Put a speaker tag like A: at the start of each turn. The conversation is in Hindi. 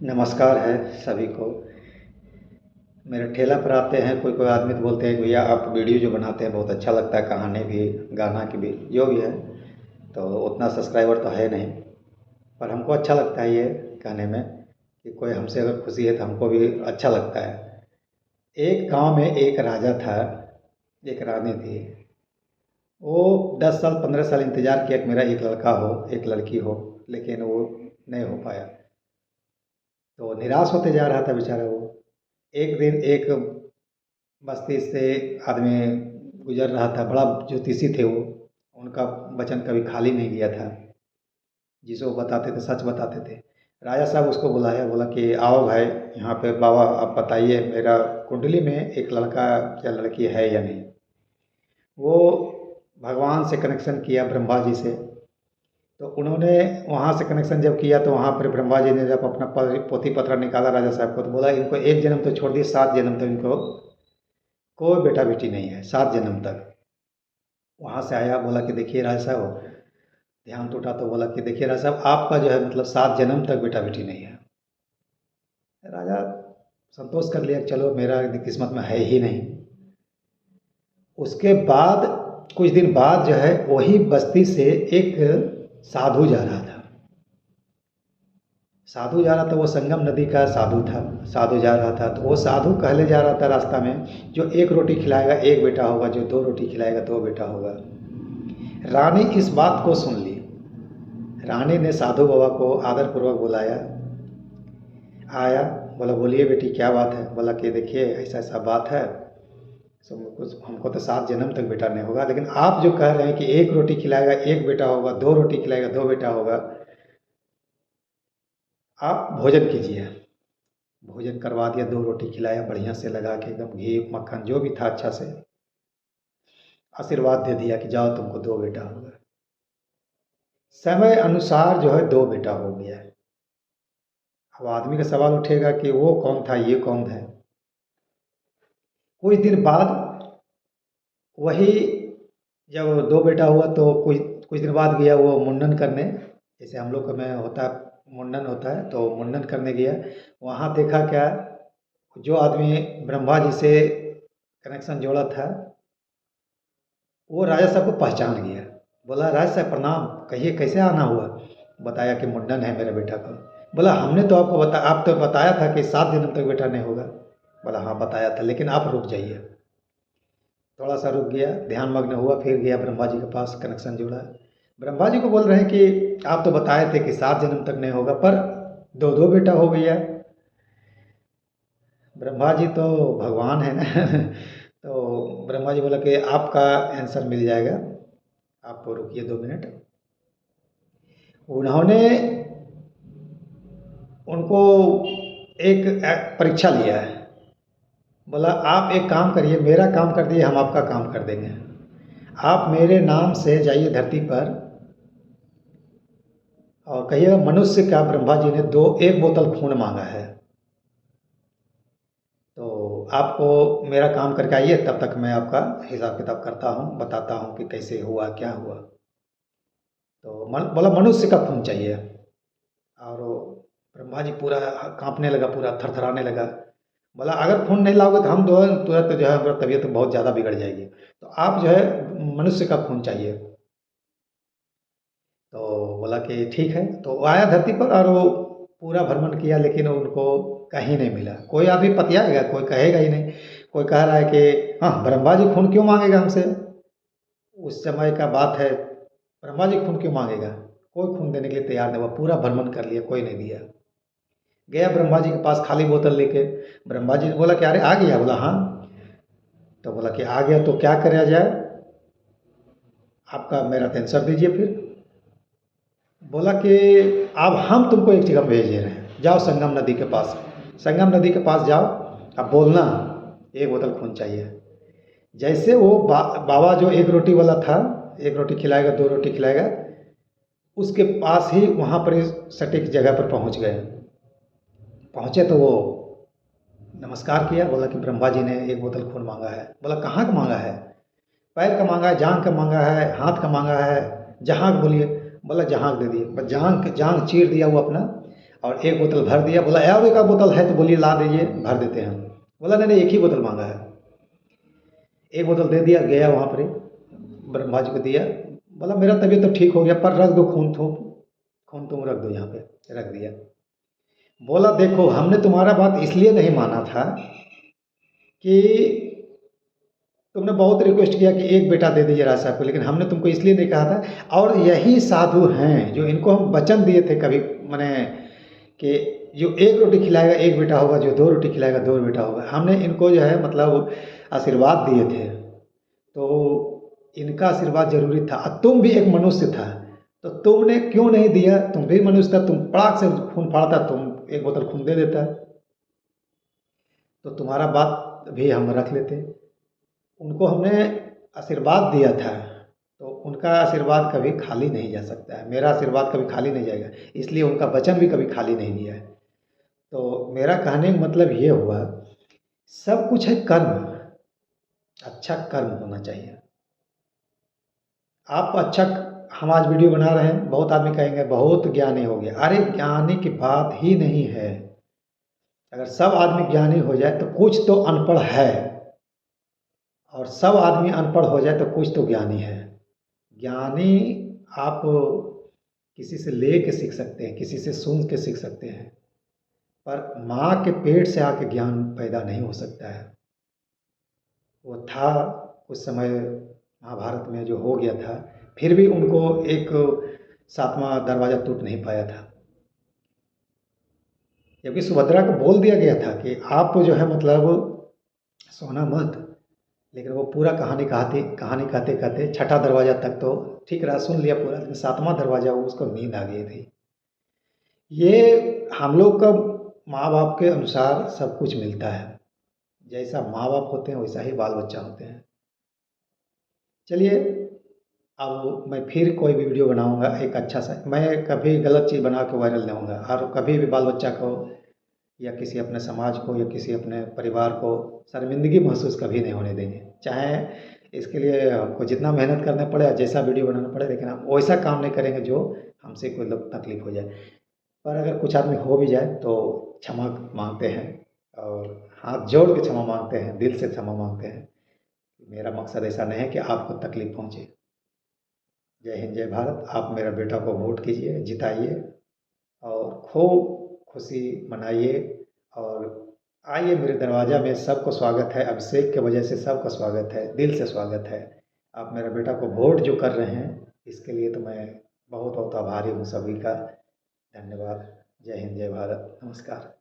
A: नमस्कार है सभी को। मेरे ठेला पर आते हैं कोई कोई आदमी तो बोलते हैं कि भैया आप वीडियो जो बनाते हैं बहुत अच्छा लगता है, कहानी भी गाना की भी जो भी है। तो उतना सब्सक्राइबर तो है नहीं, पर हमको अच्छा लगता है ये कहने में कि कोई हमसे अगर खुशी है तो हमको भी अच्छा लगता है। एक गांव में एक राजा था, एक रानी थी। वो 10 साल 15 साल इंतज़ार किया कि मेरा एक लड़का हो एक लड़की हो, लेकिन वो नहीं हो पाया। तो निराश होते जा रहा था बेचारा वो। एक दिन एक बस्ती से आदमी गुजर रहा था, बड़ा ज्योतिषी थे वो। उनका वचन कभी खाली नहीं गया था, जिसे वो बताते थे सच बताते थे। राजा साहब उसको बुलाया, बोला कि आओ भाई यहाँ पे बाबा आप बताइए मेरा कुंडली में एक लड़का या लड़की है या नहीं। वो भगवान से कनेक्शन किया, ब्रह्मा जी से। तो उन्होंने वहाँ से कनेक्शन जब किया तो वहाँ पर ब्रह्मा जी ने जब अपना पोथी पत्र निकाला राजा साहब को, तो बोला इनको एक जन्म तो छोड़ दिए, 7 जन्म तक इनको कोई बेटा बेटी नहीं है, 7 जन्म तक। वहाँ से आया, बोला कि देखिए राजा साहब, ध्यान टूटा तो बोला कि देखिए राजा साहब आपका जो है मतलब 7 जन्म तक बेटा बेटी नहीं है। राजा संतोष कर लिया कि चलो मेरा किस्मत में है ही नहीं। उसके बाद कुछ दिन बाद जो है वही बस्ती से एक साधु जा रहा था। साधु जा रहा था, वो संगम नदी का साधु था। साधु जा रहा था तो वो साधु कहले जा रहा था रास्ता में, जो एक रोटी खिलाएगा एक बेटा होगा, जो 2 रोटी खिलाएगा 2 बेटा होगा। रानी इस बात को सुन ली। रानी ने साधु बाबा को आदरपूर्वक बुलाया। आया, बोला बोलिए बेटी क्या बात है। बोला कि देखिए ऐसा ऐसा बात है, सो कुछ हमको तो 7 जन्म तक बेटा नहीं होगा, लेकिन आप जो कह रहे हैं कि एक रोटी खिलाएगा एक बेटा होगा, 2 रोटी खिलाएगा 2 बेटा होगा, आप भोजन कीजिए। भोजन करवा दिया, 2 रोटी खिलाया बढ़िया से लगा के, एकदम घी मक्खन जो भी था अच्छा से। आशीर्वाद दे दिया कि जाओ तुमको 2 बेटा होगा। समय अनुसार जो है 2 बेटा हो गया है। अब आदमी का सवाल उठेगा कि वो कौन था ये कौन है। कुछ दिन बाद वही, जब 2 बेटा हुआ तो कुछ कुछ दिन बाद गया वो मुंडन करने, जैसे हम लोग में होता है मुंडन होता है, तो मुंडन करने गया। वहाँ देखा क्या, जो आदमी ब्रह्मा जी से कनेक्शन जोड़ा था वो राजा साहब को पहचान गया। बोला राजा साहब प्रणाम, कहिए कैसे आना हुआ। बताया कि मुंडन है मेरे बेटा का। बोला हमने तो आपको आप तो बताया था कि 7 जन्म तक बेटा नहीं होगा। बोला हाँ बताया था, लेकिन आप रुक जाइए। थोड़ा सा रुक गया, ध्यान मग्न हुआ, फिर गया ब्रह्मा जी के पास, कनेक्शन जोड़ा। ब्रह्मा जी को बोल रहे हैं कि आप तो बताए थे कि 7 जन्म तक नहीं होगा, पर दो दो बेटा हो गया। ब्रह्मा जी तो भगवान है ना तो ब्रह्मा जी बोला कि आपका आंसर मिल जाएगा, आप रुकिए 2 मिनट। उन्होंने उनको एक परीक्षा लिया है। बोला आप एक काम करिए, मेरा काम कर दिए, हम आपका काम कर देंगे। आप मेरे नाम से जाइए धरती पर और कहिएगा मनुष्य का ब्रह्मा जी ने दो एक बोतल खून मांगा है, तो आपको मेरा काम करके आइए, तब तक मैं आपका हिसाब किताब करता हूँ, बताता हूँ कि कैसे हुआ क्या हुआ। तो बोला मनुष्य का खून चाहिए। और वो ब्रह्मा जी पूरा कांपने लगा, पूरा थरथराने लगा। बोला अगर खून नहीं लाओगे तो हम दो तुरंत जो है हमारा तबीयत बहुत ज़्यादा बिगड़ जाएगी, तो आप जो है मनुष्य का खून चाहिए। तो बोला कि ठीक है। तो वो आया धरती पर और वो पूरा भ्रमण किया, लेकिन उनको कहीं नहीं मिला। कोई आदमी पतियाएगा, कोई कहेगा ही नहीं। कोई कह रहा है कि हाँ ब्रह्मा जी खून क्यों मांगेगा हमसे, उस समय का बात है, ब्रह्मा जी खून क्यों मांगेगा। कोई खून देने के लिए तैयार नहीं हुआ, पूरा भ्रमण कर लिया, कोई नहीं दिया। गया ब्रह्मा जी के पास खाली बोतल लेके। ब्रह्मा जी ने बोला कि अरे आ गया। बोला हाँ। तो बोला कि आ गया तो क्या करा जाए, आपका मेरा आंसर दीजिए फिर। बोला कि अब हम तुमको एक जगह भेज दे रहे हैं, जाओ संगम नदी के पास। संगम नदी के पास जाओ, अब बोलना एक बोतल खून चाहिए। जैसे वो बाबा जो एक रोटी वाला था, एक रोटी खिलाएगा 2 रोटी खिलाएगा, उसके पास ही वहाँ पर सटीक जगह पर पहुँच गए। पहुँचे तो वो नमस्कार किया, बोला कि ब्रह्मा जी ने एक बोतल खून मांगा है। बोला कहाँ का मांगा है, पैर का मांगा है, जांग का मांगा है, हाथ का मांगा है, जहाँ का बोलिए। बोला जहाँ का दे दिए। बस जांग जांग चीर दिया वो अपना, और एक बोतल भर दिया। बोला और एक बोतल है तो बोलिए ला दीजिए, भर देते हैं। बोला नहीं नहीं, एक ही बोतल मांगा है। एक बोतल दे दिया, गया वहाँ पर ब्रह्मा जी को दिया। बोला मेरा तबीयत तो ठीक हो गया, पर रख दो खून, खून तुम रख दो यहाँ पे, रख दिया। बोला देखो हमने तुम्हारा बात इसलिए नहीं माना था कि तुमने बहुत रिक्वेस्ट किया कि एक बेटा दे दीजिए राज साहब को, लेकिन हमने तुमको इसलिए नहीं कहा था। और यही साधु हैं जो इनको हम वचन दिए थे कभी, मैंने कि जो एक रोटी खिलाएगा एक बेटा होगा, जो दो रोटी खिलाएगा दो बेटा होगा। हमने इनको जो है मतलब आशीर्वाद दिए थे, तो इनका आशीर्वाद जरूरी था। और तुम भी एक मनुष्य था, तो तुमने क्यों नहीं दिया? तुम भी मनुष्य था, तुम पड़ाक से खून फाड़ता, तुम एक बोतल खून दे देता, तो तुम्हारा बात भी हम रख लेते। उनको हमने आशीर्वाद दिया था, तो उनका आशीर्वाद कभी खाली नहीं जा सकता है। मेरा आशीर्वाद कभी खाली नहीं जाएगा, इसलिए उनका वचन भी कभी खाली नहीं दिया है। तो मेरा कहने का मतलब ये हुआ, सब कुछ है कर्म, अच्छा कर्म होना चाहिए। आप अच्छा, हम आज वीडियो बना रहे हैं, बहुत आदमी कहेंगे बहुत ज्ञानी हो गया। अरे ज्ञानी की बात ही नहीं है। अगर सब आदमी ज्ञानी हो जाए तो कुछ तो अनपढ़ है, और सब आदमी अनपढ़ हो जाए तो कुछ तो ज्ञानी है। ज्ञानी आप किसी से ले के सीख सकते हैं, किसी से सुन के सीख सकते हैं, पर माँ के पेट से आके ज्ञान पैदा नहीं हो सकता है। वो था उस समय महाभारत में जो हो गया था, फिर भी उनको एक सातवां दरवाज़ा टूट नहीं पाया था। जबकि सुभद्रा को बोल दिया गया था कि आप जो है मतलब सोना मत, लेकिन वो पूरा कहानी कहते कहते छठा दरवाज़ा तक तो ठीक रहा, सुन लिया पूरा, लेकिन सातवां दरवाज़ा वो उसको नींद आ गई थी। ये हम लोग का माँ बाप के अनुसार सब कुछ मिलता है। जैसा माँ बाप होते हैं वैसा ही बाल बच्चा होते हैं। चलिए, अब मैं फिर कोई भी वीडियो बनाऊंगा एक अच्छा सा। मैं कभी गलत चीज़ बना के वायरल नहीं होऊंगा, और कभी भी बाल बच्चा को या किसी अपने समाज को या किसी अपने परिवार को शर्मिंदगी महसूस कभी नहीं होने देंगे। चाहे इसके लिए हमको जितना मेहनत करना पड़े या जैसा वीडियो बनाना पड़े, लेकिन हम वैसा काम नहीं करेंगे जो हमसे कोई लोग तकलीफ हो जाए। पर अगर कुछ आदमी हो भी जाए तो क्षमा मांगते हैं, और हाथ जोड़ के क्षमा मांगते हैं, दिल से क्षमा मांगते हैं। मेरा मकसद ऐसा नहीं है कि आपको तकलीफ पहुँचे। जय हिंद, जय भारत। आप मेरा बेटा को वोट कीजिए, जिताइए, और खूब खुशी मनाइए। और आइए मेरे दरवाज़ा में, सबको स्वागत है। अभिषेक के वजह से सबका स्वागत है, दिल से स्वागत है। आप मेरे बेटा को वोट जो कर रहे हैं, इसके लिए तो मैं बहुत बहुत आभारी हूँ सभी का। धन्यवाद। जय हिंद, जय भारत। नमस्कार।